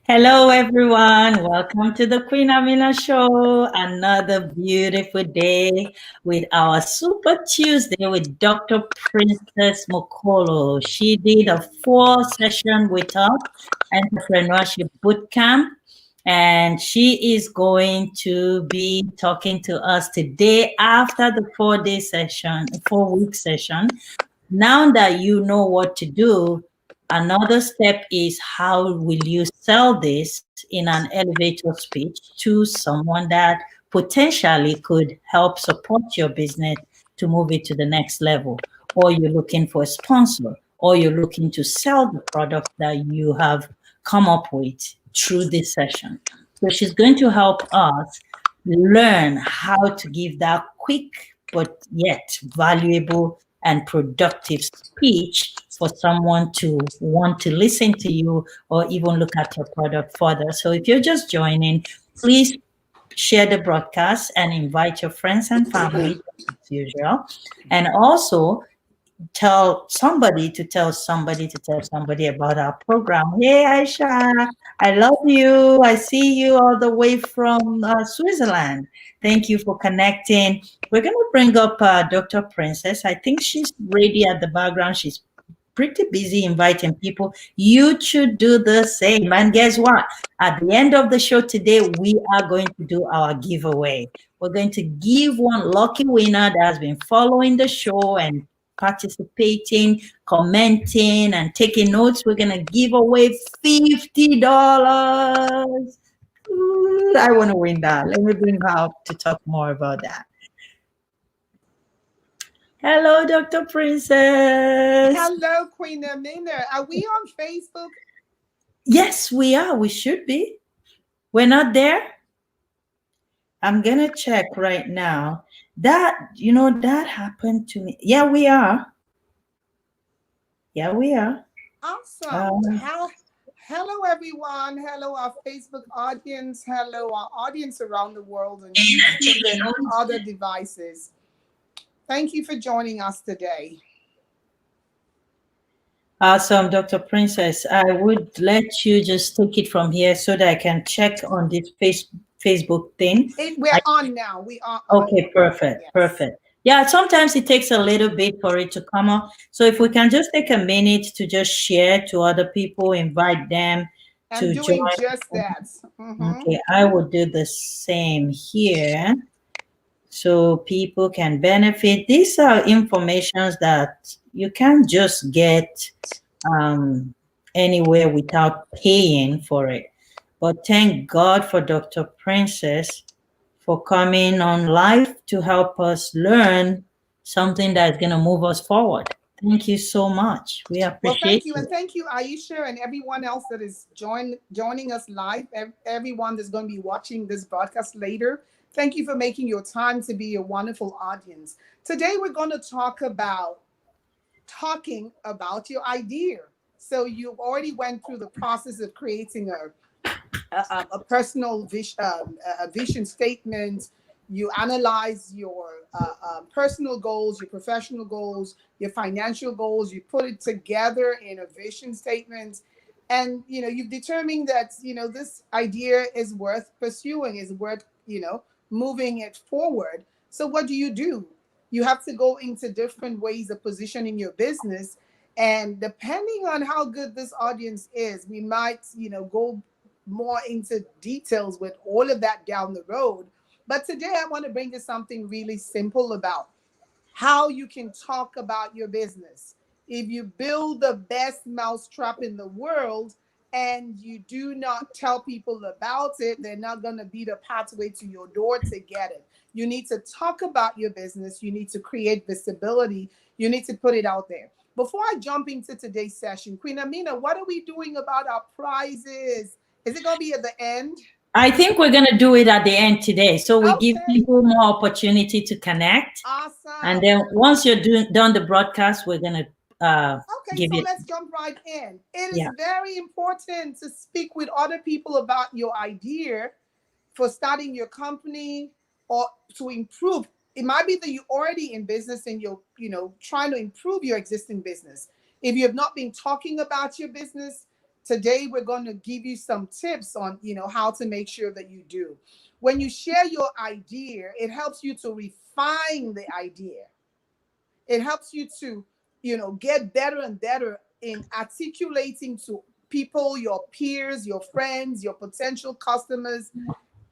Hello, everyone. Welcome to the Queen Amina Show. Another beautiful day with our Super Tuesday with Dr. Princess Mokolo. She did a 4 session with us, Entrepreneurship Bootcamp, and she is going to be talking to us today after the 4-day session, 4-week session. Now that you know what to do, another step is how will you sell this in an elevator speech to someone that potentially could help support your business to move it to the next level, or you're looking for a sponsor, or you're looking to sell the product that you have come up with through this session. So she's going to help us learn how to give that quick but yet valuable and productive speech for someone to want to listen to you or even look at your product further. So if you're just joining, please share the broadcast and invite your friends and family as usual. And also tell somebody to tell somebody to tell somebody about our program. Hey, Aisha, I love you. I see you all the way from Switzerland. Thank you for connecting. We're going to bring up Dr. Princess. I think she's ready at the background. She's pretty busy inviting people. You should do the same. And guess what? At the end of the show today, we are going to do our giveaway. We're going to give one lucky winner that has been following the show and participating, commenting, and taking notes. We're going to give away $50. Ooh, I want to win that. Let me bring her up to talk more about that. Hello, Dr. Princess. Hello, Queen Amina. Are we on Facebook? Yes, we are. We should be. We're not there. I'm going to check right now. That happened to me. Yeah, we are. Yeah, we are. Awesome. Hello, everyone. Hello, our Facebook audience. Hello, our audience around the world on YouTube and other devices. Thank you for joining us today. Awesome, Dr. Princess. I would let you just take it from here so that I can check on this Facebook thing. We're on now. We are on. Okay, perfect, Yes. perfect. Yeah, sometimes it takes a little bit for it to come up. So if we can just take a minute to just share to other people, invite them I'm to join. doing just that. Okay, I will do the same here so people can benefit. These are informations that you can't just get anywhere without paying for it. But thank God for Dr. Princess for coming on live to help us learn something that's going to move us forward. Thank you so much. We Well, appreciate thank you. it. And thank you, Aisha, and everyone else that is joining us live, everyone that's going to be watching this broadcast later. Thank you for making your time to be a wonderful audience. Today, we're going to talking about your idea. So you already went through the process of creating a personal vision statement. You analyze your personal goals, your professional goals, your financial goals. You put it together in a vision statement, and you've determined that this idea is worth pursuing, is worth moving it forward. So what do? You have to go into different ways of positioning your business, and depending on how good this audience is, we might go more into details with all of that down the road. But today I want to bring you something really simple about how you can talk about your business. If you build the best mousetrap in the world and you do not tell people about it, they're not going to be the pathway to your door to get it. You need to talk about your business. You need to create visibility. You need to put it out there. Before I jump into today's session, Queen Amina, what are we doing about our prizes? Is it going to be at the end? I think we're going to do it at the end today. So we give Okay. people more opportunity to connect. Awesome. And then once you're done the broadcast, we're going to okay, so let's jump right in. It is very important to speak with other people about your idea for starting your company or to improve. It might be that you're already in business and you're trying to improve your existing business. If you have not been talking about your business, Today, we're going to give you some tips on, how to make sure that you do. When you share your idea, it helps you to refine the idea. It helps you to, get better and better in articulating to people, your peers, your friends, your potential customers.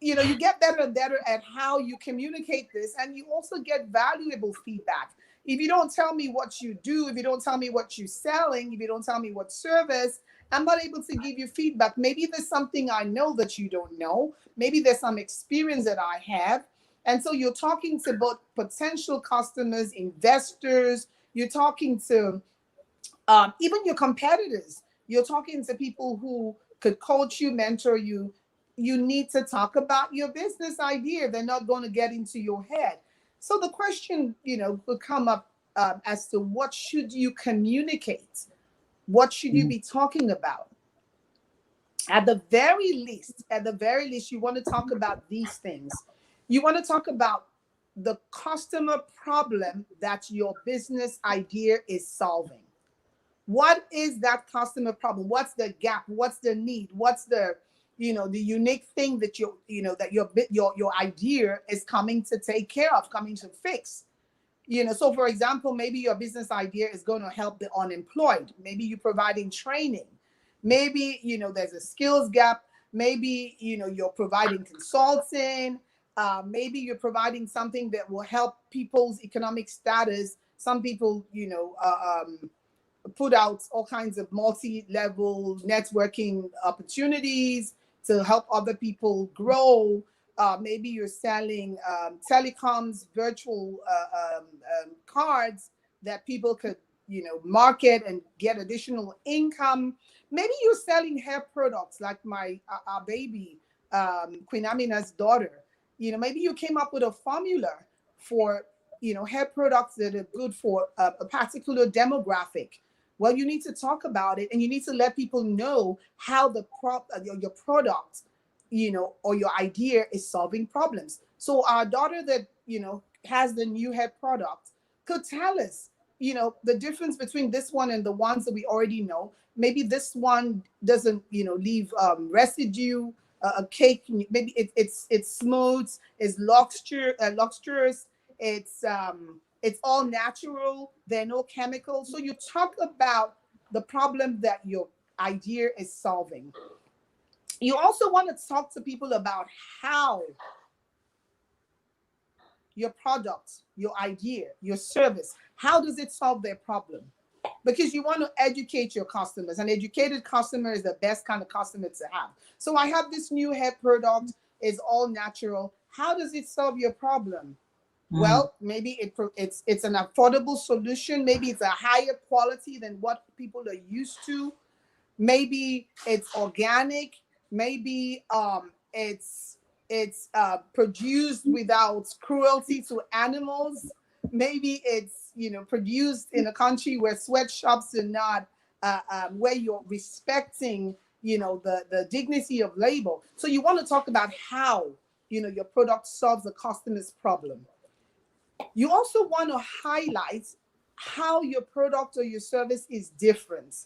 You get better and better at how you communicate this, and you also get valuable feedback. If you don't tell me what you do, if you don't tell me what you're selling, if you don't tell me what service, I'm not able to give you feedback. Maybe there's something I know that you don't know. Maybe there's some experience that I have. And so you're talking to both potential customers, investors, you're talking to even your competitors. You're talking to people who could coach you, mentor you. You need to talk about your business idea. They're not going to get into your head. So the question, could come up as to what should you communicate? What should you be talking about? At the very least, you want to talk about these things. You want to talk about the customer problem that your business idea is solving. What is that customer problem? What's the gap? What's the need? What's the the unique thing that your idea is coming to take care of, coming to fix? So for example, maybe your business idea is going to help the unemployed. Maybe you're providing training. Maybe there's a skills gap. Maybe you're providing consulting. Maybe you're providing something that will help people's economic status. Some people put out all kinds of multi-level networking opportunities to help other people grow. Maybe you're selling telecoms, virtual cards that people could, market and get additional income. Maybe you're selling hair products like our baby, Queen Amina's daughter. Maybe you came up with a formula for, hair products that are good for a particular demographic. Well, you need to talk about it, and you need to let people know how your product, or your idea is solving problems. So our daughter that, has the new hair product could tell us, the difference between this one and the ones that we already know. Maybe this one doesn't, leave residue, a cake. Maybe it's smooth, it's luxurious, it's all natural. There are no chemicals. So you talk about the problem that your idea is solving. You also want to talk to people about how your product, your idea, your service, how does it solve their problem? Because you want to educate your customers. An educated customer is the best kind of customer to have. So I have this new hair product, it's all natural. How does it solve your problem? Well, maybe it's an affordable solution. Maybe it's a higher quality than what people are used to. Maybe it's organic. Maybe it's produced without cruelty to animals. Maybe it's produced in a country where sweatshops are not where you're respecting the dignity of labor. So you want to talk about how your product solves the customer's problem. You also want to highlight how your product or your service is different.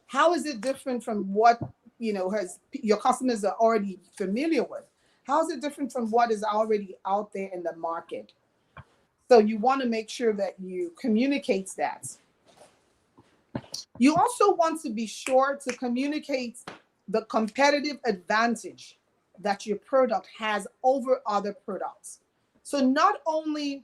How is it different from what your customers are already familiar with? How is it different from what is already out there in the market? So you want to make sure that you communicate that. You also want to be sure to communicate the competitive advantage that your product has over other products. So not only,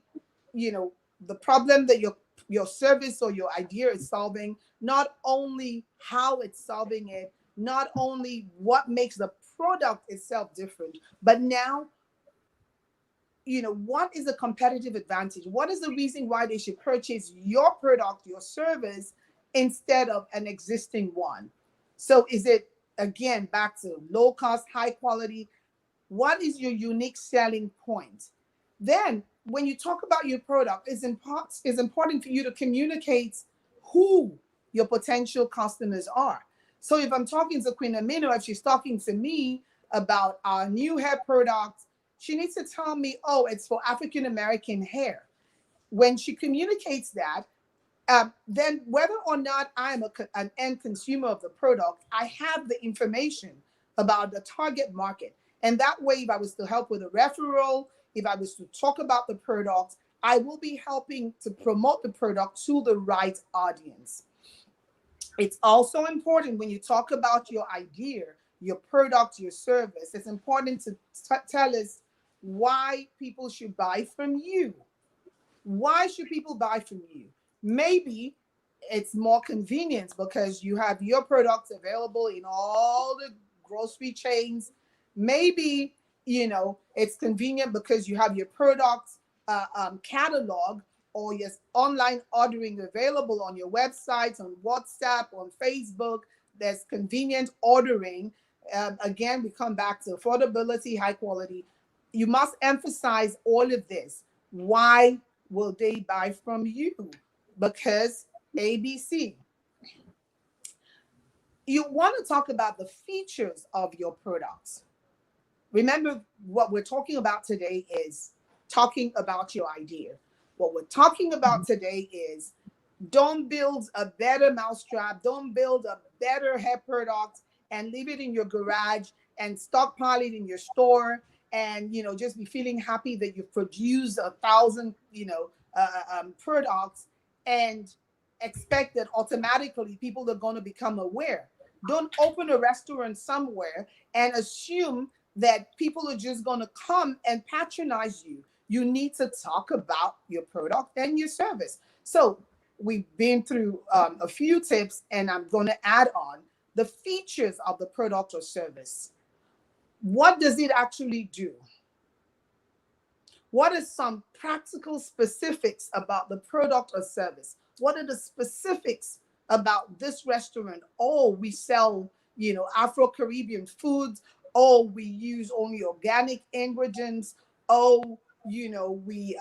the problem that your service or your idea is solving, not only how it's solving it, not only what makes the product itself different, but now, what is the competitive advantage? What is the reason why they should purchase your product, your service, instead of an existing one? So is it, again, back to low cost, high quality? What is your unique selling point? Then when you talk about your product, it's important for you to communicate who your potential customers are. So if I'm talking to Queen Amina, if she's talking to me about our new hair product, she needs to tell me, oh, it's for African American hair. When she communicates that, then whether or not I'm an end consumer of the product, I have the information about the target market. And that way, if I was to help with a referral, if I was to talk about the product, I will be helping to promote the product to the right audience. It's also important when you talk about your idea, your product, your service, it's important to tell us why people should buy from you. Why should people buy from you? Maybe it's more convenient because you have your products available in all the grocery chains. Maybe, it's convenient because you have your products catalog or your online ordering available on your website, on WhatsApp, on Facebook. There's convenient ordering. Again, we come back to affordability, high quality. You must emphasize all of this. Why will they buy from you? Because ABC. You want to talk about the features of your products. Remember, what we're talking about today is talking about your idea. What we're talking about today is don't build a better mousetrap, don't build a better hair product and leave it in your garage and stockpile it in your store and just be feeling happy that you've produced 1,000 products and expect that automatically people are going to become aware. Don't open a restaurant somewhere and assume that people are just going to come and patronize you. You need to talk about your product and your service. So we've been through a few tips, and I'm going to add on the features of the product or service. What does it actually do? What are some practical specifics about the product or service? What are the specifics about this restaurant? Oh, we sell, Afro-Caribbean foods. Oh, we use only organic ingredients. Oh, we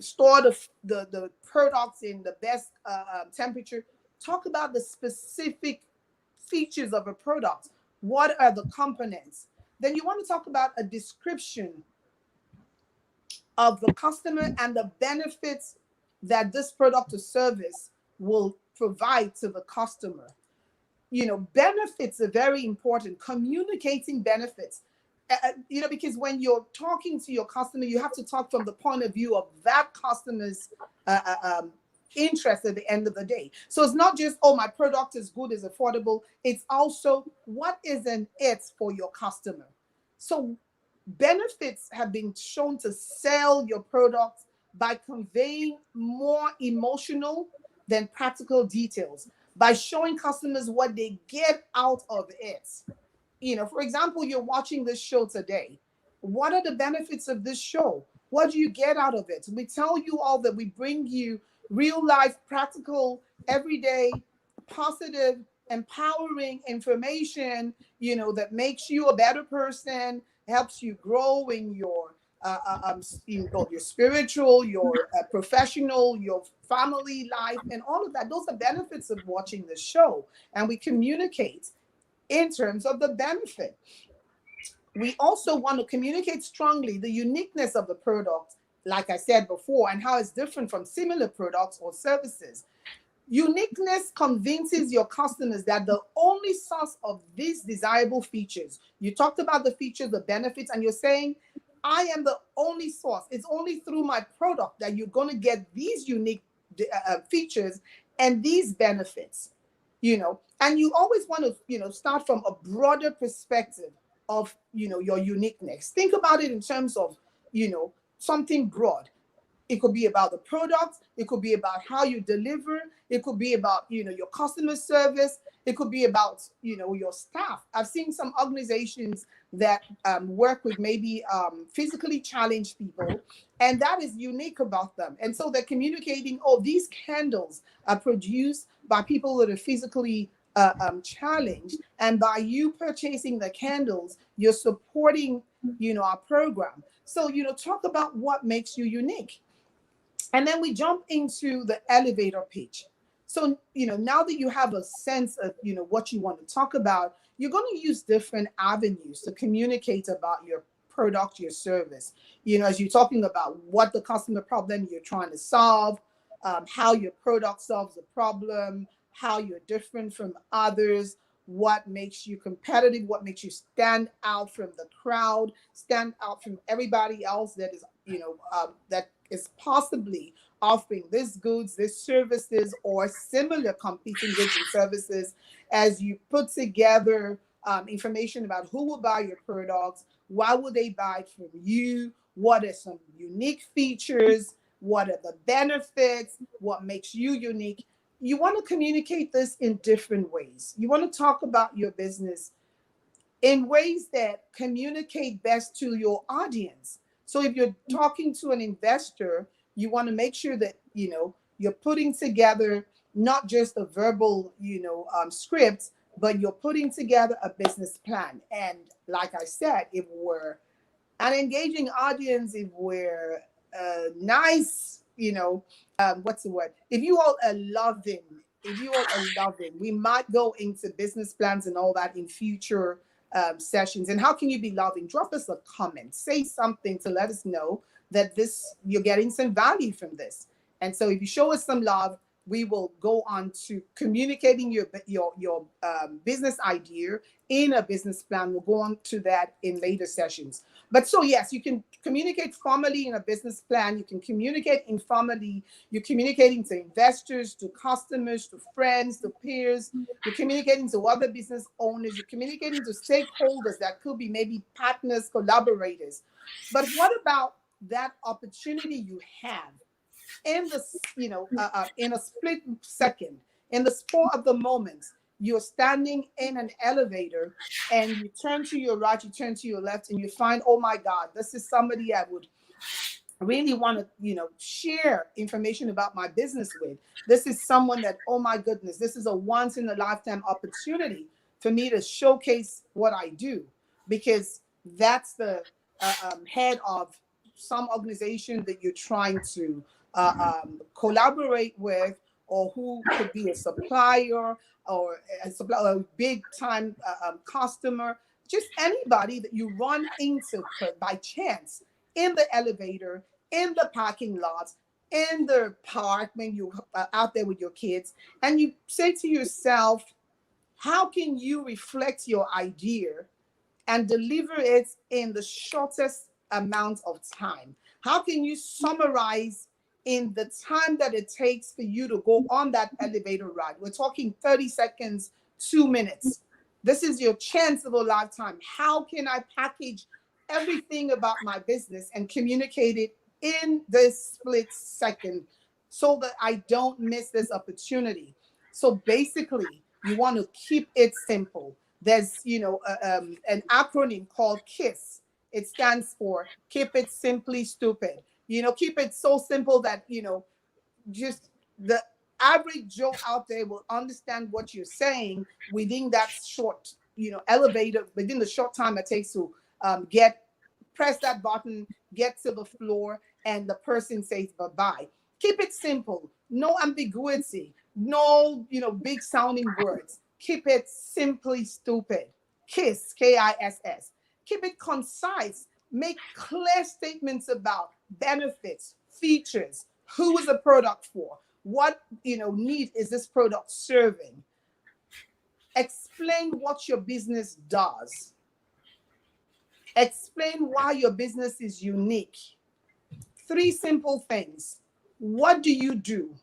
store the products in the best temperature. Talk about the specific features of a product. What are the components? Then you want to talk about a description of the customer and the benefits that this product or service will provide to the customer. Benefits are very important. Communicating benefits. Because when you're talking to your customer, you have to talk from the point of view of that customer's interest at the end of the day. So it's not just, oh, my product is good, is affordable. It's also, what is an it for your customer? So benefits have been shown to sell your products by conveying more emotional than practical details, by showing customers what they get out of it. For example, you're watching this show today. What are the benefits of this show? What do you get out of it? We tell you all that we bring you real life, practical, everyday, positive, empowering information, that makes you a better person, helps you grow in your your spiritual, your professional, your family life, and all of that. Those are benefits of watching the show. And we communicate in terms of the benefit. We also want to communicate strongly the uniqueness of the product, like I said before, and how it's different from similar products or services. Uniqueness convinces your customers that the only source of these desirable features, you talked about the features, the benefits, and you're saying, I am the only source. It's only through my product that you're going to get these unique features and these benefits, and you always want to, start from a broader perspective of, your uniqueness. Think about it in terms of, something broad. It could be about the product. It could be about how you deliver. It could be about, your customer service. It could be about, your staff. I've seen some organizations that work with maybe physically challenged people, and that is unique about them. And so they're communicating, oh, these candles are produced by people that are physically challenged. And by you purchasing the candles, you're supporting, our program. So, talk about what makes you unique. And then we jump into the elevator pitch. So, now that you have a sense of, what you want to talk about, you're going to use different avenues to communicate about your product, your service. As you're talking about what the customer problem you're trying to solve, how your product solves a problem, how you're different from others, what makes you competitive, what makes you stand out from the crowd, stand out from everybody else that is, that is possibly offering these goods, these services, or similar competing goods and services. As you put together information about who will buy your products, why would they buy it from you, what are some unique features, what are the benefits, what makes you unique. You want to communicate this in different ways. You want to talk about your business in ways that communicate best to your audience. So if you're talking to an investor, you want to make sure that you're putting together not just a verbal script, but you're putting together a business plan. And like I said, if we're an engaging audience, if we're nice, what's the word? If you all are loving, we might go into business plans and all that in future sessions. And how can you be loving? Drop us a comment, say something to let us know that you're getting some value from this. And so if you show us some love, we will go on to communicating your business idea in a business plan. We'll go on to that in later sessions. But so yes, you can communicate formally in a business plan. You can communicate informally. You're communicating to investors, to customers, to friends, to peers. You're communicating to other business owners. You're communicating to stakeholders that could be maybe partners, collaborators. But what about that opportunity you have in in a split second, in the spur of the moment? You're standing in an elevator and you turn to your right, you turn to your left, and you find, oh my God, this is somebody I would really want to, share information about my business with. This is someone that, oh my goodness, this is a once in a lifetime opportunity for me to showcase what I do, because that's the head of some organization that you're trying to collaborate with, or who could be a supplier or a big time customer, just anybody that you run into by chance in the elevator, in the parking lot, in the park when you're out there with your kids. And you say to yourself, how can you reflect your idea and deliver it in the shortest amount of time? How can you summarize in the time that it takes for you to go on that elevator ride? We're talking 30 seconds, 2 minutes. This is your chance of a lifetime. How can I package everything about my business and communicate it in this split second so that I don't miss this opportunity? So basically, you want to keep it simple. There's, an acronym called KISS. It stands for Keep It Simply Stupid. Keep it so simple that, just the average Joe out there will understand what you're saying within that short, elevator, within the short time it takes to press that button, get to the floor, and the person says bye-bye. Keep it simple. No ambiguity. No, big sounding words. Keep it simply stupid. KISS, KISS. Keep it concise. Make clear statements about benefits, features, who is the product for, what need is this product serving. Explain what your business does. Explain why your business is unique. 3 simple things. What do you do?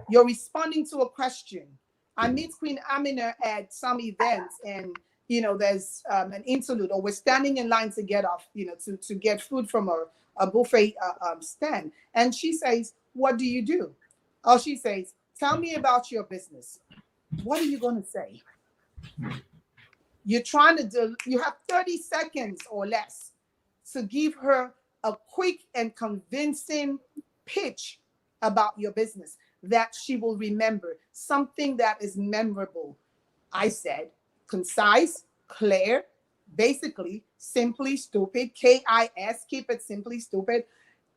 You're responding to a question. I meet Queen Amina at some events, and there's an interlude, or we're standing in line to get off, to get food from a buffet stand, and she says, "What do you do?" Or she says, "Tell me about your business." What are you going to say? You're trying to you have 30 seconds or less to give her a quick and convincing pitch about your business that she will remember, something that is memorable. I said concise, clear, basically simply stupid, KIS, keep it simply stupid.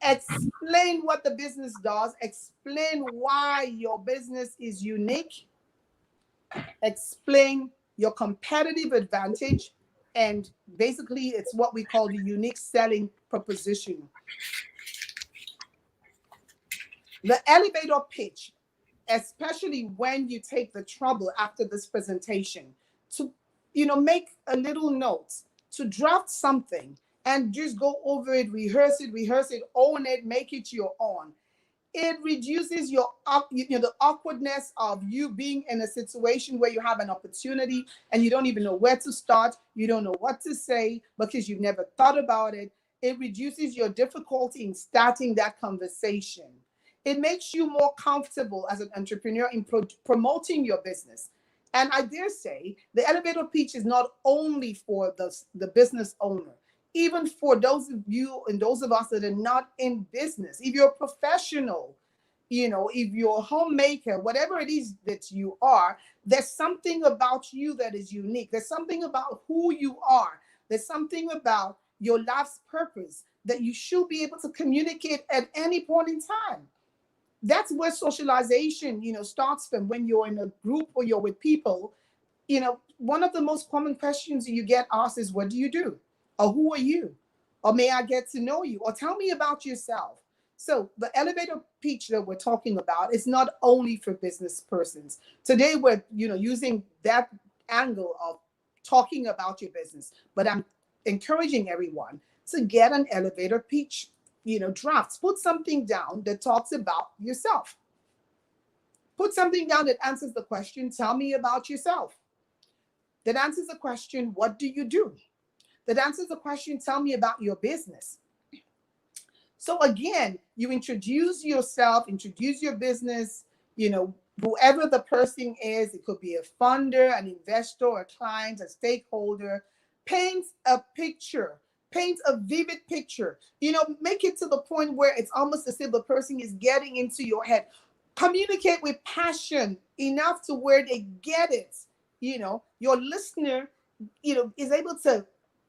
Explain what the business does, explain why your business is unique, explain your competitive advantage, and basically it's what we call the unique selling proposition. The elevator pitch, especially when you take the trouble after this presentation to, make a little note, to draft something and just go over it, rehearse it, own it, make it your own. It reduces the awkwardness of you being in a situation where you have an opportunity and you don't even know where to start. You don't know what to say because you've never thought about it. It reduces your difficulty in starting that conversation. It makes you more comfortable as an entrepreneur in promoting your business. And I dare say the elevator pitch is not only for the business owner, even for those of you and those of us that are not in business. If you're a professional, if you're a homemaker, whatever it is that you are, there's something about you that is unique. There's something about who you are. There's something about your life's purpose that you should be able to communicate at any point in time. That's where socialization, starts from. When you're in a group or you're with people, one of the most common questions you get asked is, what do you do? Or who are you? Or may I get to know you? Or tell me about yourself. So the elevator pitch that we're talking about is not only for business persons. Today we're, using that angle of talking about your business, but I'm encouraging everyone to get an elevator pitch, drafts. Put something down that talks about yourself. Put something down that answers the question, tell me about yourself. That answers the question, what do you do? That answers the question, tell me about your business. So again, you introduce yourself, introduce your business, whoever the person is. It could be a funder, an investor, a client, a stakeholder. Paint a picture, paint a vivid picture, make it to the point where it's almost as if the person is getting into your head. Communicate with passion enough to where they get it. Your listener, is able to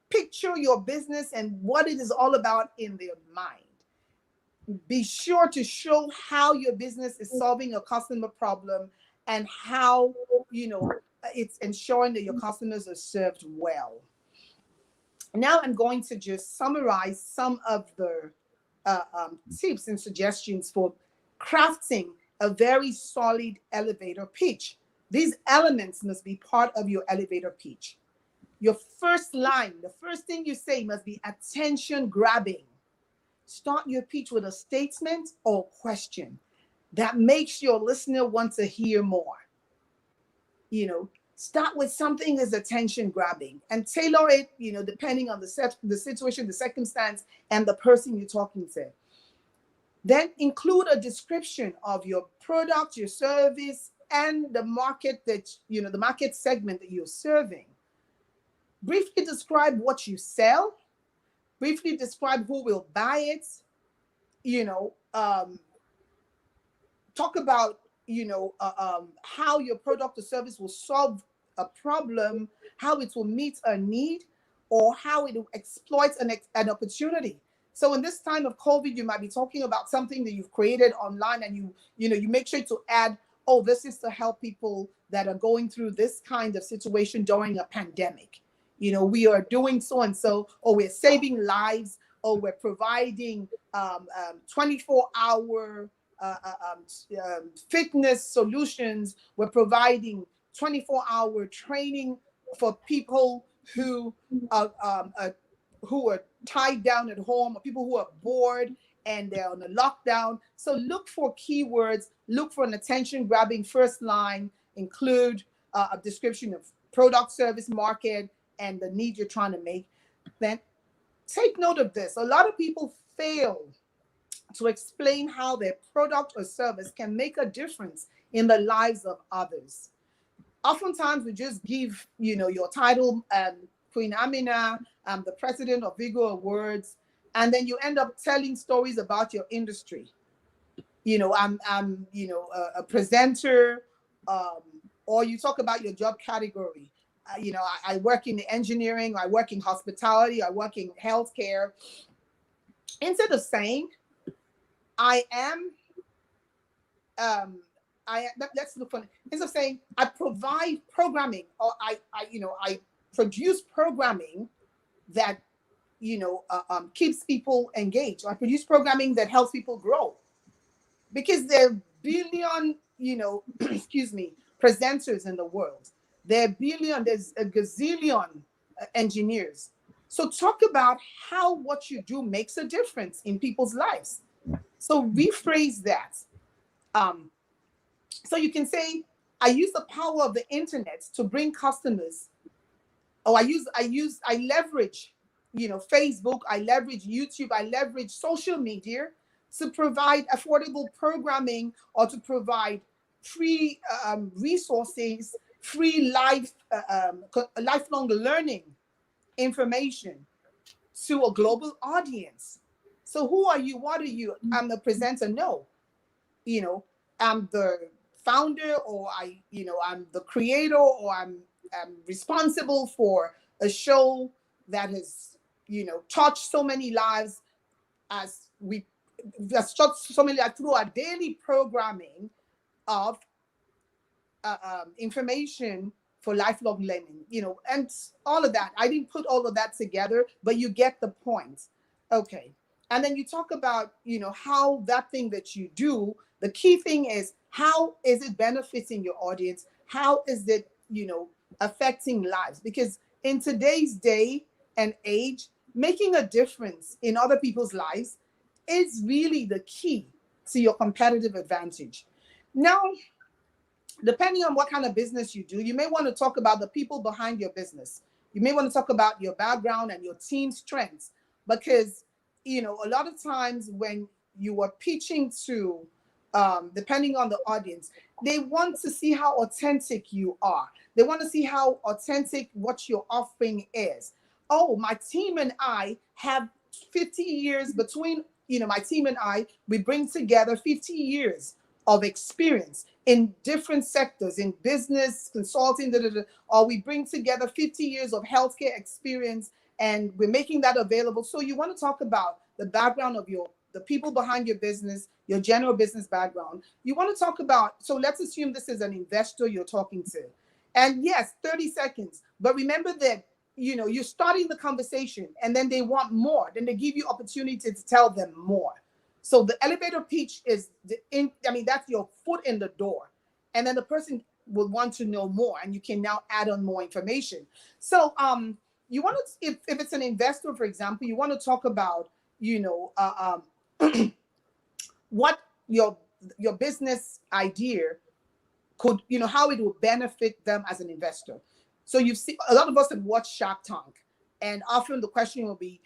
picture your business and what it is all about in their mind. Be sure to show how your business is solving a customer problem and how, it's ensuring that your customers are served well. Now I'm going to just summarize some of the tips and suggestions for crafting a very solid elevator pitch. These elements must be part of your elevator pitch. Your first line, the first thing you say must be attention grabbing. Start your pitch with a statement or question that makes your listener want to hear more. Start with something that's attention grabbing and tailor it, depending on the situation, the circumstance, and the person you're talking to. Then include a description of your product, your service, and the market the market segment that you're serving. Briefly describe what you sell. Briefly describe who will buy it. Talk about, how your product or service will solve a problem, how it will meet a need, or how it exploits an opportunity. So in this time of COVID, you might be talking about something that you've created online, and you make sure to add, oh, this is to help people that are going through this kind of situation during a pandemic. We are doing so and so, or we're saving lives, or we're providing 24-hour fitness solutions. We're providing 24-hour training for people who are tied down at home, or people who are bored and they're on a lockdown. So look for keywords, look for an attention-grabbing first line, include a description of product, service, market, and the need you're trying to make. Then take note of this. A lot of people fail to explain how their product or service can make a difference in the lives of others. Oftentimes we just give, your title, Queen Amina, I'm the president of Vigo Awards, and then you end up telling stories about your industry. I'm a presenter, or you talk about your job category. I work in the engineering, I work in hospitality, I work in healthcare. Instead of saying, let's look for, instead of saying, I provide programming, or I produce programming that, keeps people engaged. I produce programming that helps people grow. because there are billion, excuse me, presenters in the world. There's a gazillion engineers. So talk about how what you do makes a difference in people's lives. So rephrase that. Um, so you can say, I use the power of the internet to bring customers. Oh, I leverage, Facebook, I leverage YouTube, I leverage social media to provide affordable programming or to provide free resources, free lifelong learning information to a global audience. So who are you? What are you? I'm the presenter. No, you know, I'm the founder, or I'm the creator, or I'm responsible for a show that has, touched so many lives, as we that's touched so many lives through our daily programming of information for lifelong learning, and all of that. I didn't put all of that together, but you get the point. Okay. And then you talk about, how that thing that you do, the key thing is, how is it benefiting your audience? How is it, affecting lives? Because in today's day and age, making a difference in other people's lives is really the key to your competitive advantage. Now, depending on what kind of business you do, you may want to talk about the people behind your business. You may want to talk about your background and your team strengths, because, a lot of times when you are pitching to, depending on the audience, they want to see how authentic you are. They want to see how authentic what you're offering is. Oh, my team and I have 50 years between, my team and I, we bring together 50 years of experience in different sectors, in business, consulting, or we bring together 50 years of healthcare experience, and we're making that available. So you want to talk about the background of the people behind your business, your general business background. You want to talk about, so let's assume this is an investor you're talking to. And yes, 30 seconds. But remember that, you're starting the conversation, and then they want more. Then they give you opportunity to tell them more. So the elevator pitch is that's your foot in the door. And then the person will want to know more, and you can now add on more information. So you want to, if it's an investor, for example, you want to talk about, what your business idea could, how it will benefit them as an investor. So you've seen, a lot of us have watched Shark Tank, and often the question will be,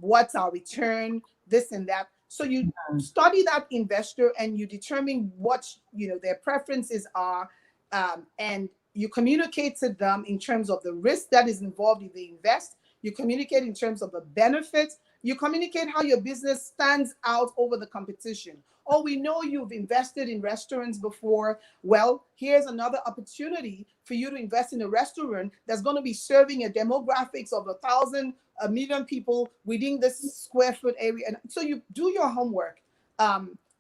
what's our return, this and that. So you study that investor, and you determine what, their preferences are, and you communicate to them in terms of the risk that is involved if they invest. You communicate in terms of the benefits. You communicate how your business stands out over the competition. Oh, we know you've invested in restaurants before. Well, here's another opportunity for you to invest in a restaurant that's going to be serving a demographics of 1,000, 1,000,000 people within this square foot area. And so you do your homework.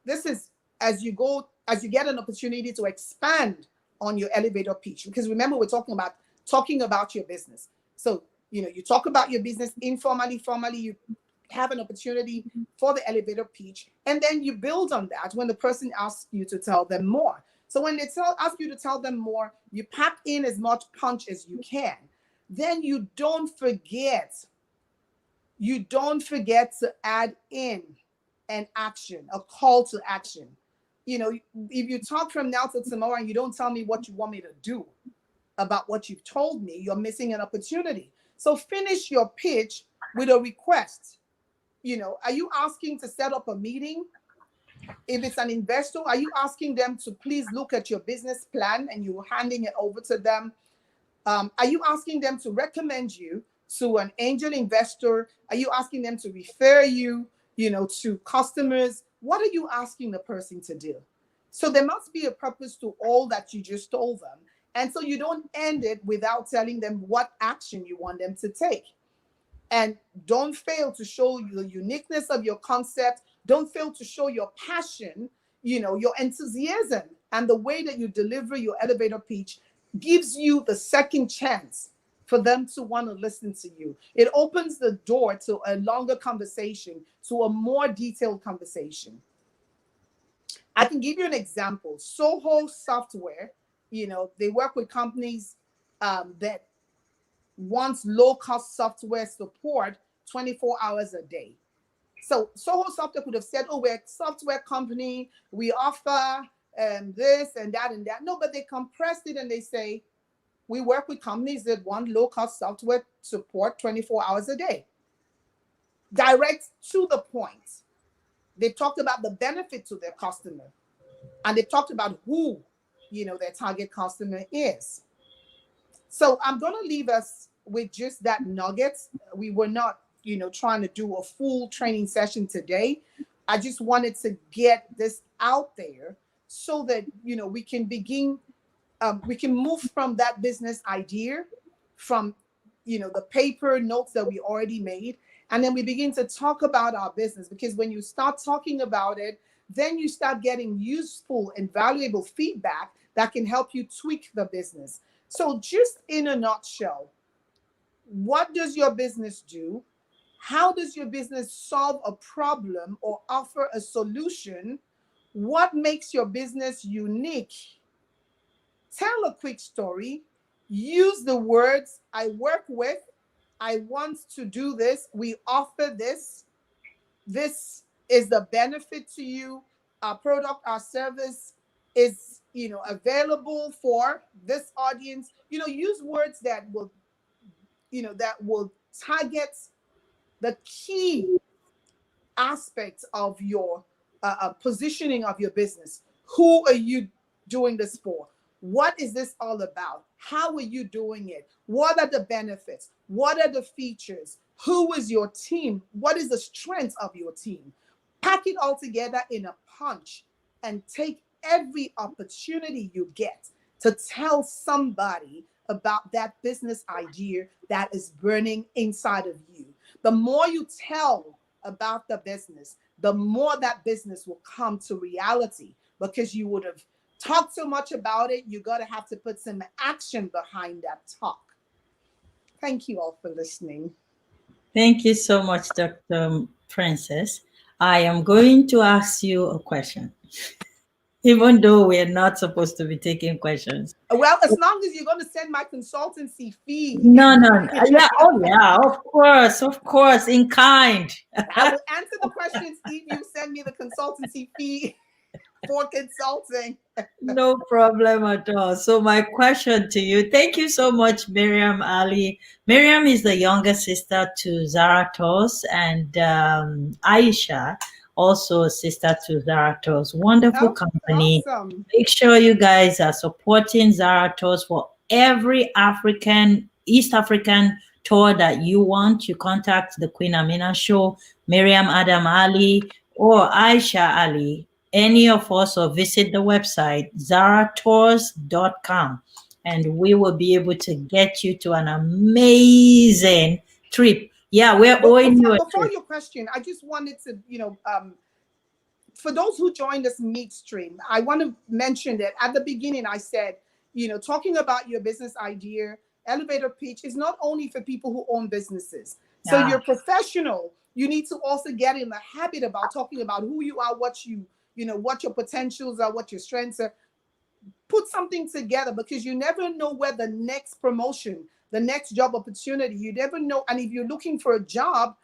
This is as you get an opportunity to expand on your elevator pitch, because remember, we're talking about your business. So, you talk about your business informally, formally, you have an opportunity for the elevator pitch, and then you build on that when the person asks you to tell them more. So when they ask you to tell them more, you pack in as much punch as you can. Then you don't forget to add in an action, a call to action. If you talk from now till tomorrow and you don't tell me what you want me to do about what you've told me, you're missing an opportunity. So finish your pitch with a request. Are you asking to set up a meeting? If it's an investor, are you asking them to please look at your business plan and you're handing it over to them? Are you asking them to recommend you to an angel investor? Are you asking them to refer you, to customers? What are you asking the person to do? So there must be a purpose to all that you just told them. And so you don't end it without telling them what action you want them to take. And don't fail to show the uniqueness of your concept. Don't fail to show your passion, your enthusiasm, and the way that you deliver your elevator pitch gives you the second chance for them to want to listen to you. It opens the door to a longer conversation, to a more detailed conversation. I can give you an example. Soho Software, they work with companies that wants low-cost software support 24 hours a day. So Soho Software could have said, oh, we're a software company. We offer this and that and that. No, but they compressed it and they say, we work with companies that want low-cost software support 24 hours a day. Direct to the point. They talked about the benefit to their customer. And they talked about who, their target customer is. So I'm going to leave us with just that nugget. We were not, trying to do a full training session today. I just wanted to get this out there so that, we can begin, we can move from that business idea, from, the paper notes that we already made. And then we begin to talk about our business, because when you start talking about it, then you start getting useful and valuable feedback that can help you tweak the business. So just in a nutshell, what does your business do? How does your business solve a problem or offer a solution? What makes your business unique? Tell a quick story. Use the words, I work with, I want to do this, we offer this. This is the benefit to you. Our product, our service is, available for this audience. Use words that will, target the key aspects of your positioning of your business. Who are you doing this for? What is this all about? How are you doing it? What are the benefits? What are the features? Who is your team? What is the strength of your team? Pack it all together in a punch and take every opportunity you get to tell somebody about that business idea that is burning inside of you. The more you tell about the business, the more that business will come to reality, because you would have talked so much about it. You're going to have to put some action behind that talk. Thank you all for listening. Thank you so much, Dr. Princess. I am going to ask you a question, even though we're not supposed to be taking questions. Well, as long as you're going to send my consultancy fee. No, no. Yeah. Oh, yeah. Of course, in kind. I will answer the questions if you send me the consultancy fee for consulting. No problem at all. So my question to you, thank you so much, Miriam Ali. Miriam is the younger sister to Zaratos, and Aisha, also a sister to Zaratos. Wonderful company. Awesome. Make sure you guys are supporting Zaratos for every East African tour that you want. You contact the Queen Amina Show, Miriam Adam Ali, or Aisha Ali, any of us, or visit the website zaratours.com, and we will be able to get you to an amazing trip. Yeah, we're owing you a trip. Before your question, I just wanted to, for those who joined us midstream, I want to mention that at the beginning I said, talking about your business idea, elevator pitch is not only for people who own businesses. So you're professional. You need to also get in the habit about talking about who you are, what what your potentials are, what your strengths are. Put something together, because you never know where the next promotion, the next job opportunity, you never know. And if you're looking for a job,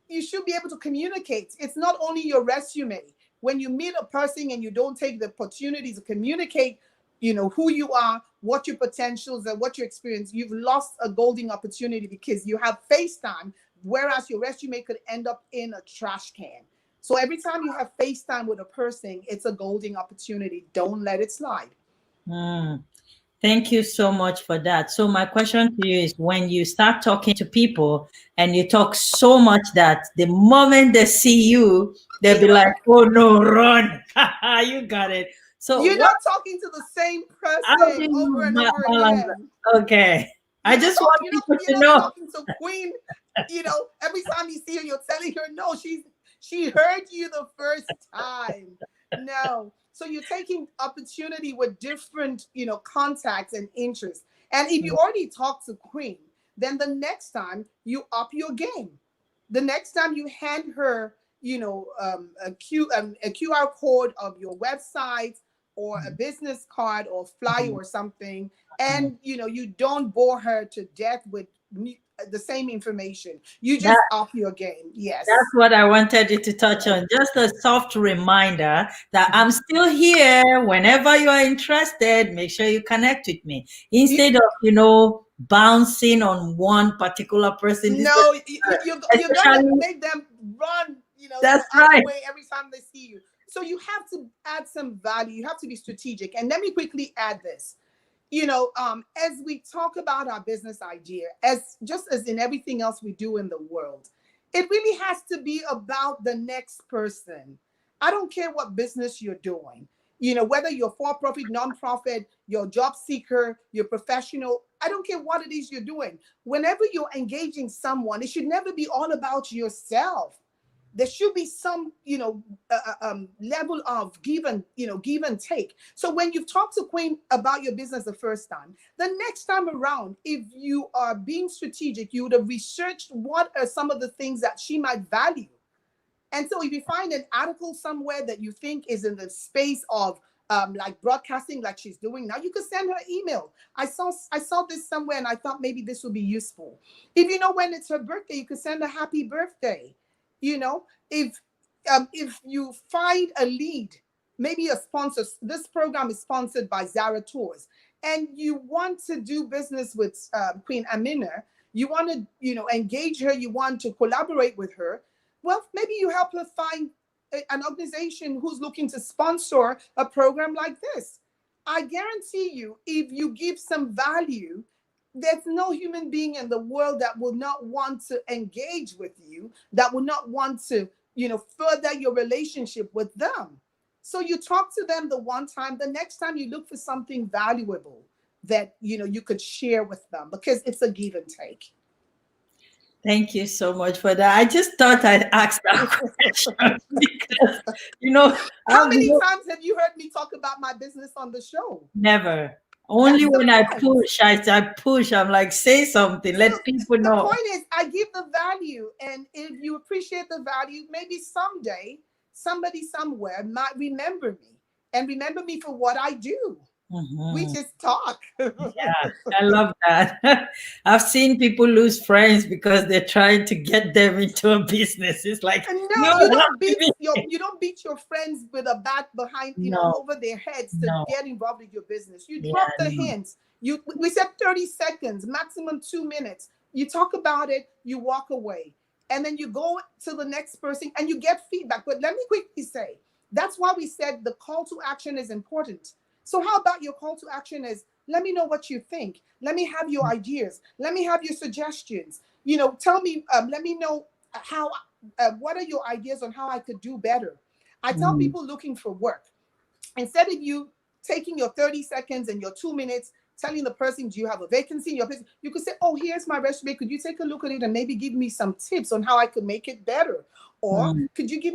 you should be able to communicate. It's not only your resume. When you meet a person and you don't take the opportunity to communicate, who you are, what your potentials are, what your experience, you've lost a golden opportunity, because you have FaceTime, whereas your resume could end up in a trash can. So every time you have FaceTime with a person, it's a golden opportunity. Don't let it slide. Thank you so much for that. So my question to you is, when you start talking to people and you talk so much that the moment they see you, they'll be like, oh no, run. You got it. So you're not talking to the same person over and over again. Okay. I just want people to know. You're not talking to Queen, every time you see her, you're telling her, no, she heard you the first time. No. So you're taking opportunity with different, contacts and interests. And if you already talked to Queen, then the next time you up your game. The next time you hand her, a QR code of your website or a business card or flyer or something, and you don't bore her to death with the same information. You That, just up your game. that's Yes. what I wanted you to touch on. Just a soft reminder that I'm still here. Whenever you are interested, make sure you connect with me. Instead of, bouncing on one particular person. No, you're gonna Especially, make them run, the that's other right. way every time they see you. So you have to add some value. You have to be strategic. And let me quickly add this. As we talk about our business idea, as just as in everything else we do in the world, it really has to be about the next person. I don't care what business you're doing, whether you're for-profit, non-profit, you're a job seeker, you're professional. I don't care what it is you're doing. Whenever you're engaging someone, it should never be all about yourself. There should be some level of give and take. So when you've talked to Queen about your business the first time, the next time around, if you are being strategic, you would have researched what are some of the things that she might value. And so if you find an article somewhere that you think is in the space of like broadcasting, like she's doing now, you could send her email. I saw this somewhere and I thought maybe this would be useful. If you know when it's her birthday, you could send her happy birthday. If you find a lead, maybe a sponsor, this program is sponsored by Zara Tours, and you want to do business with Queen Amina, you want to engage her, you want to collaborate with her. Well, maybe you help her find an organization who's looking to sponsor a program like this. I guarantee you, if you give some value, there's no human being in the world that will not want to engage with you, that will not want to, further your relationship with them. So you talk to them the one time, the next time you look for something valuable that, you could share with them, because it's a give and take. Thank you so much for that. I just thought I'd ask that question because, How many times have you heard me talk about my business on the show? never. Only when I push, I'm like, say something, let people The know. point is, I give the value, and if you appreciate the value, maybe someday somebody somewhere might remember me and remember me for what I do. We just talk. Yeah, I love that. I've seen people lose friends because they're trying to get them into a business. It's like, No, no, you don't beat your friends with a bat behind, no, over their heads to no. get involved with your business. You Yeah, drop the no. hints. We said 30 seconds, maximum 2 minutes. You talk about it, you walk away, and then you go to the next person and you get feedback. But let me quickly say, that's why we said the call to action is important. So how about your call to action is, let me know what you think. Let me have your ideas. Let me have your suggestions. Tell me, let me know how, what are your ideas on how I could do better? I tell people looking for work, instead of you taking your 30 seconds and your 2 minutes, telling the person, do you have a vacancy in your business? You could say, oh, here's my resume. Could you take a look at it and maybe give me some tips on how I could make it better? Or could you give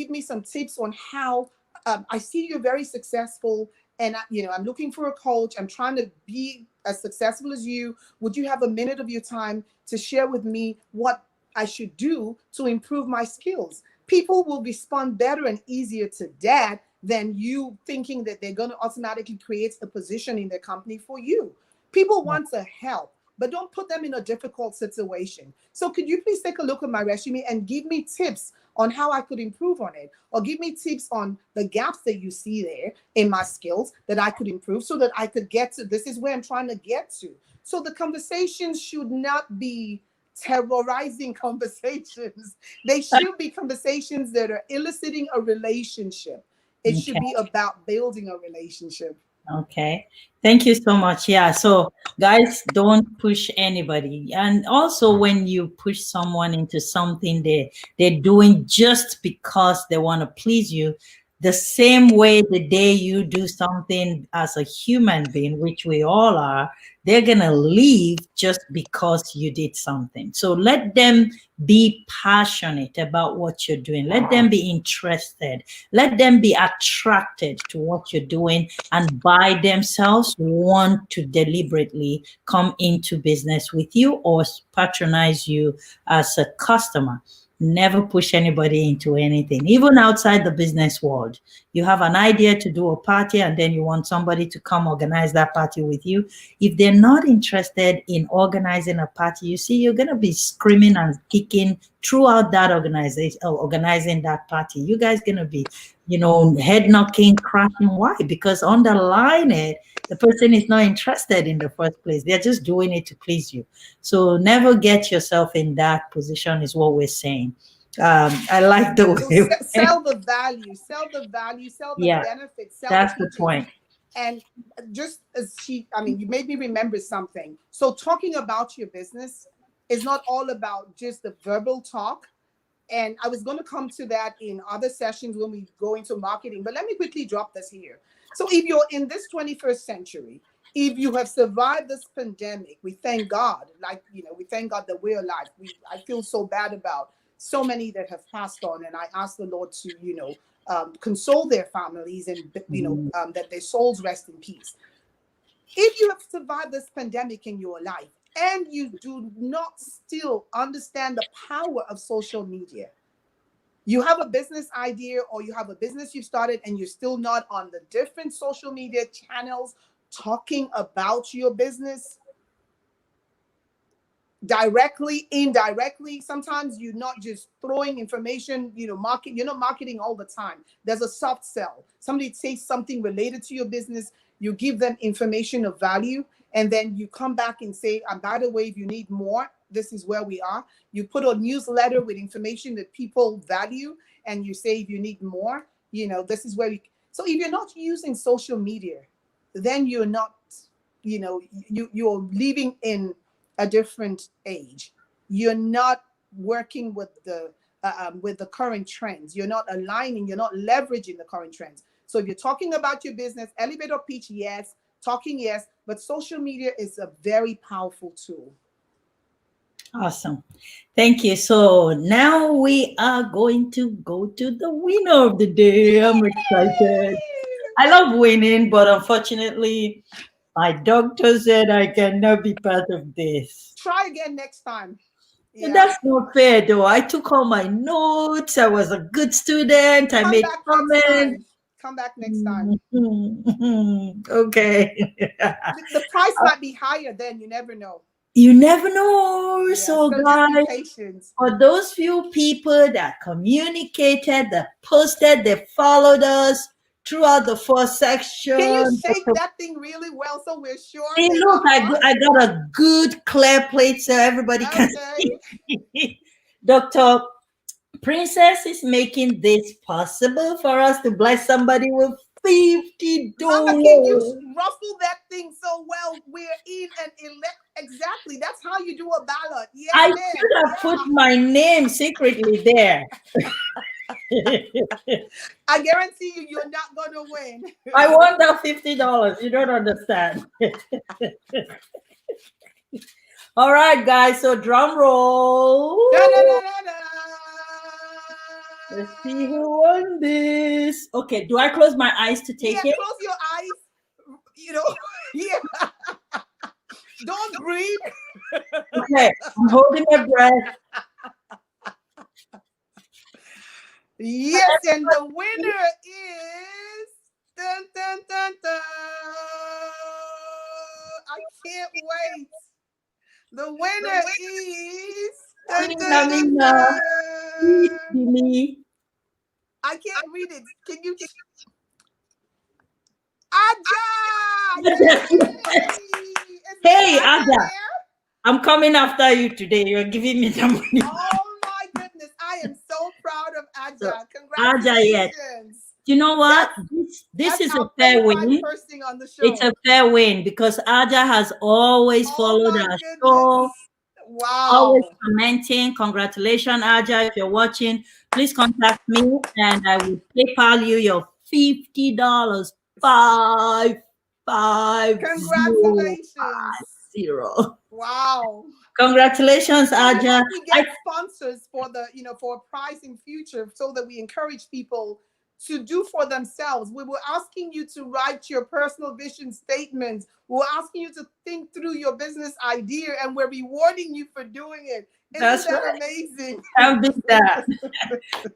me some tips on how I see you're very successful, and I'm looking for a coach. I'm trying to be as successful as you. Would you have a minute of your time to share with me what I should do to improve my skills? People will respond better and easier to that than you thinking that they're going to automatically create a position in their company for you. People want to help, but don't put them in a difficult situation. So could you please take a look at my resume and give me tips on how I could improve on it, or give me tips on the gaps that you see there in my skills that I could improve so that I could get to, this is where I'm trying to get to. So the conversations should not be terrorizing conversations. They should be conversations that are eliciting a relationship. It should be about building a relationship. Okay. Thank you so much. Yeah. So, guys, don't push anybody. And also, when you push someone into something they're doing just because they want to please you, the same way the day you do something as a human being, which we all are, they're going to leave just because you did something. So let them be passionate about what you're doing. Let them be interested. Let them be attracted to what you're doing, and by themselves want to deliberately come into business with you or patronize you as a customer. Never push anybody into anything, even outside the business world. You have an idea to do a party and then you want somebody to come organize that party with you. If they're not interested in organizing a party, you see, you're going to be screaming and kicking throughout that organization, organizing that party. You guys going to be, head knocking, crashing. Why? Because underline it, the person is not interested in the first place. They're just doing it to please you. So never get yourself in that position is what we're saying. I like the way. So sell the value, sell the Yeah, benefits, sell that's the the features. point. And just as you made me remember something. So talking about your business is not all about just the verbal talk. And I was going to come to that in other sessions when we go into marketing, but let me quickly drop this here. So if you're in this 21st century, if you have survived this pandemic, we thank God, we thank God that we're alive. I feel so bad about so many that have passed on. And I ask the Lord to, console their families and, that their souls rest in peace. If you have survived this pandemic in your life, and you do not still understand the power of social media, you have a business idea or you have a business you've started and you're still not on the different social media channels talking about your business directly, indirectly. Sometimes you're not just throwing information, you're not marketing all the time. There's a soft sell. Somebody says something related to your business, you give them information of value, and then you come back and say, and by the way, if you need more, this is where we are. You put a newsletter with information that people value, and you say, if you need more, this is where so if you're not using social media, then you're not, you're living in a different age. You're not working with the current trends. You're not aligning, you're not leveraging the current trends. So if you're talking about your business, elevator pitch, yes, talking, yes, but social media is a very powerful tool. Awesome. Thank you. So now we are going to go to the winner of the day. I'm excited. I love winning, but unfortunately, my doctor said I cannot be part of this. Try again next time. Yeah. That's not fair, though. I took all my notes. I was a good student. I made comments. Come back next time. Okay. The price might be higher then. You never know. You never know. Yeah, so guys, for those few people that communicated, that posted, they followed us throughout the first section. Can you shake that thing really well so we're sure? Hey, look, I got a good clear plate so everybody can see. Dr. Princess is making this possible for us to bless somebody with $50. Mama, can you ruffle that thing so well? We're in an exactly. That's how you do a ballot. Yes, I should have put my name secretly there. I guarantee you're not going to win. I want that $50. You don't understand. All right, guys. So drum roll. Let's see who won this. Okay, do I close my eyes to take it? Close your eyes. Yeah. Don't breathe. Okay, I'm holding my breath. Yes, and the winner is dun, dun, dun, dun. I can't wait. The winner is dun, dun, dun, dun. I can't read it. Can you? Aja! Hey, Aja. I'm coming after you today. You're giving me the money. Oh my goodness. I am so proud of Aja. Congratulations. Aja, yes. You know what? This is a fair win. It's a fair win because Aja has always followed our show. Wow. Always commenting. Congratulations, Aja. If you're watching, please contact me and I will PayPal you your $50. Congratulations. 550. Wow. Congratulations, Aja. We get sponsors for for a prize in future so that we encourage people to do for themselves. We were asking you to write your personal vision statements. We're asking you to think through your business idea, and we're rewarding you for doing it. Isn't That's that right. amazing? Can't beat that.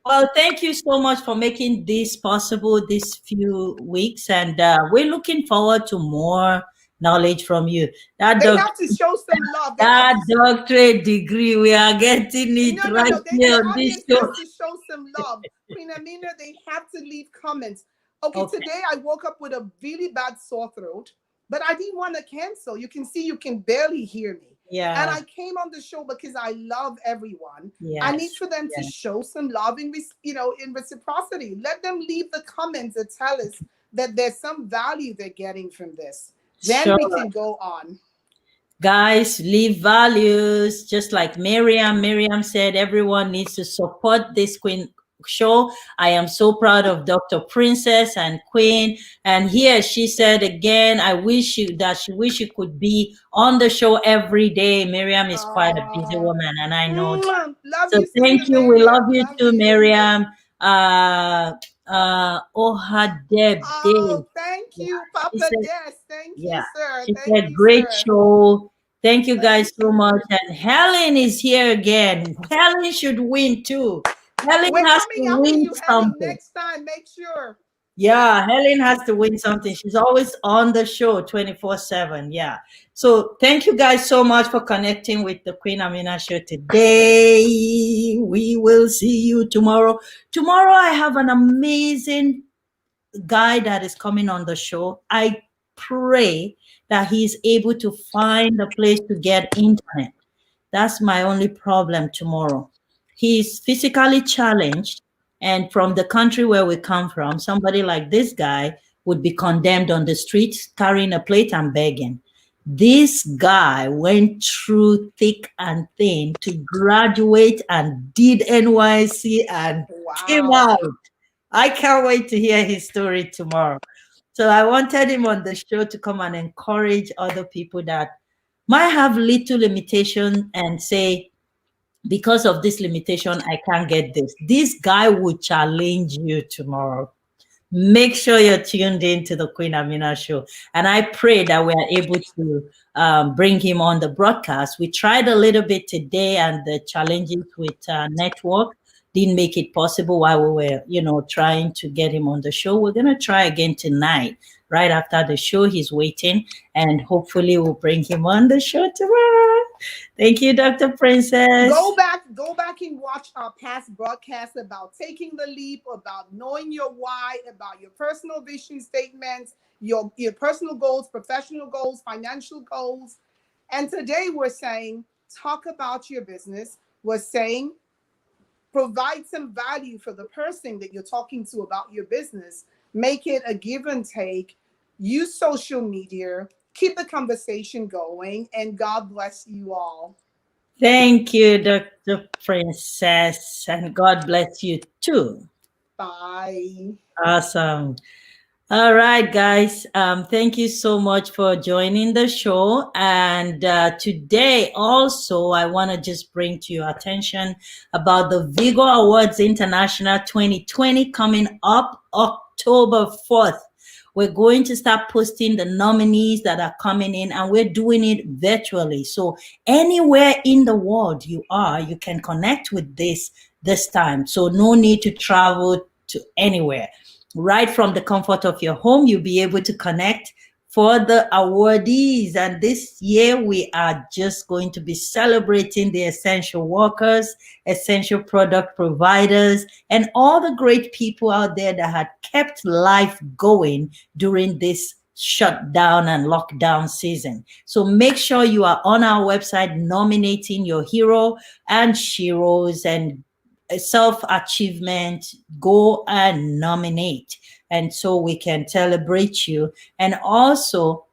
Well, thank you so much for making this possible this few weeks, and we're looking forward to more knowledge from you. That They have to show some love. They have that to. doctorate degree, we are getting it No, no, right no. here The on this audience show. has to show some love. Queen Amina, they have to leave comments. Okay, Okay. today I woke up with a really bad sore throat, but I didn't want to cancel. You can see you can barely hear me. And Yeah. I came on the show because I love everyone. I need Yes. for them to Yes. show some love in reciprocity. Let them leave the comments that tell us that there's some value they're getting from this. Then we Sure. can go on. Guys, leave values. Just like Miriam. Miriam said, everyone needs to support this Queen show. I am so proud of Dr. Princess and Queen. And here she said again, she wish you could be on the show every day. Miriam is quite a busy woman, and I know that. Love So you, Sister thank you. We love Miriam. you Love too, you. Miriam. Ohadeb Day. Oh, thank Yeah, you, she Papa said, Des. Thank you, yeah, sir. she Thank said, you, great sir. show. Thank you guys Thank so much. you. And Helen is here again. Helen should win too. Helen We're has to coming after win you, Helen, something. next time. Make sure. Yeah, Helen has to win something. She's always on the show 24/7. Yeah. So thank you guys so much for connecting with the Queen Amina show today. We will see you tomorrow. Tomorrow I have an amazing guy that is coming on the show. I pray that he's able to find a place to get internet. That's my only problem tomorrow. He's physically challenged, and from the country where we come from, somebody like this guy would be condemned on the streets carrying a plate and begging. This guy went through thick and thin to graduate and did NYC and came Wow. out. I can't wait to hear his story tomorrow. So I wanted him on the show to come and encourage other people that might have little limitation and say, because of this limitation, I can't get this. This guy will challenge you tomorrow. Make sure you're tuned in to the Queen Amina show. And I pray that we are able to bring him on the broadcast. We tried a little bit today, and the challenges with network didn't make it possible while we were, trying to get him on the show. We're going to try again tonight, right after the show. He's waiting, and hopefully we'll bring him on the show tomorrow. Thank you, Dr. Princess. Go back and watch our past broadcasts about taking the leap, about knowing your why, about your personal vision statements, your personal goals, professional goals, financial goals. And today we're saying, talk about your business. We're saying, provide some value for the person that you're talking to about your business. Make it a give and take. Use social media. Keep the conversation going. And God bless you all. Thank you, Dr. Princess, and God bless you too. Bye. Awesome. All right, guys. Thank you so much for joining the show. And today, also, I want to just bring to your attention about the Vigo Awards International 2020 coming up October 4th. We're going to start posting the nominees that are coming in, and we're doing it virtually. So anywhere in the world you are, you can connect with this time. So no need to travel to anywhere. Right from the comfort of your home, you'll be able to connect for the awardees. And this year, we are just going to be celebrating the essential workers, essential product providers, and all the great people out there that had kept life going during this shutdown and lockdown season. So make sure you are on our website nominating your hero and sheroes and self-achievement. Go and nominate, and so we can celebrate you. And also,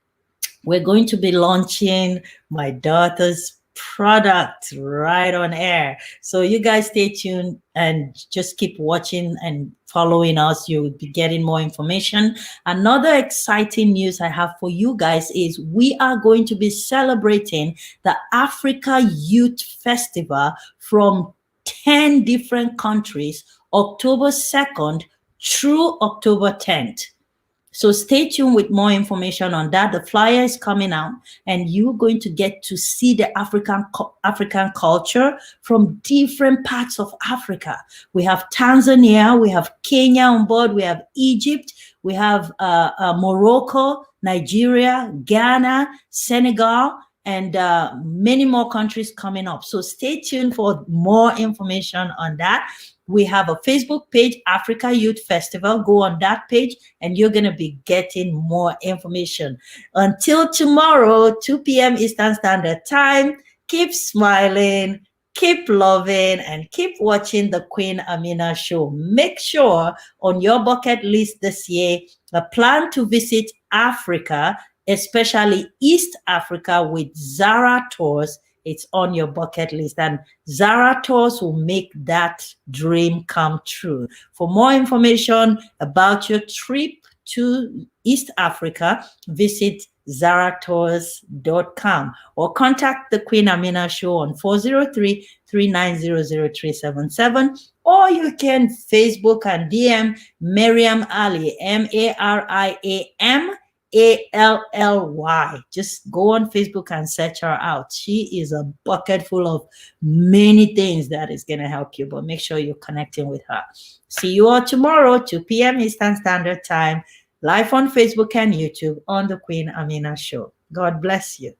we're going to be launching my daughter's product right on air. So you guys stay tuned and just keep watching and following us. You'll be getting more information. Another exciting news I have for you guys is we are going to be celebrating the Africa Youth Festival from 10 different countries, October 2nd through October 10th. So stay tuned with more information on that. The flyer is coming out, and you're going to get to see the African culture from different parts of Africa. We have Tanzania, we have Kenya on board, we have Egypt, we have Morocco, Nigeria, Ghana, Senegal, and many more countries coming up. So stay tuned for more information on that. We have a Facebook page, Africa Youth Festival. Go on that page and you're going to be getting more information. Until tomorrow, 2 p.m. Eastern Standard Time, keep smiling, keep loving, and keep watching the Queen Amina Show. Make sure on your bucket list this year, a plan to visit Africa, especially East Africa with Zara Tours. It's on your bucket list, and Zara Tours will make that dream come true. For more information about your trip to East Africa, visit zaratours.com or contact the Queen Amina Show on 403-390-0377, or you can Facebook and DM Mariam Ali, Mariam. Just go on Facebook and search her out. She is a bucket full of many things that is going to help you, but make sure you're connecting with her. See you all tomorrow, 2 p.m. Eastern Standard Time, live on Facebook and YouTube on the Queen Amina Show. God bless you.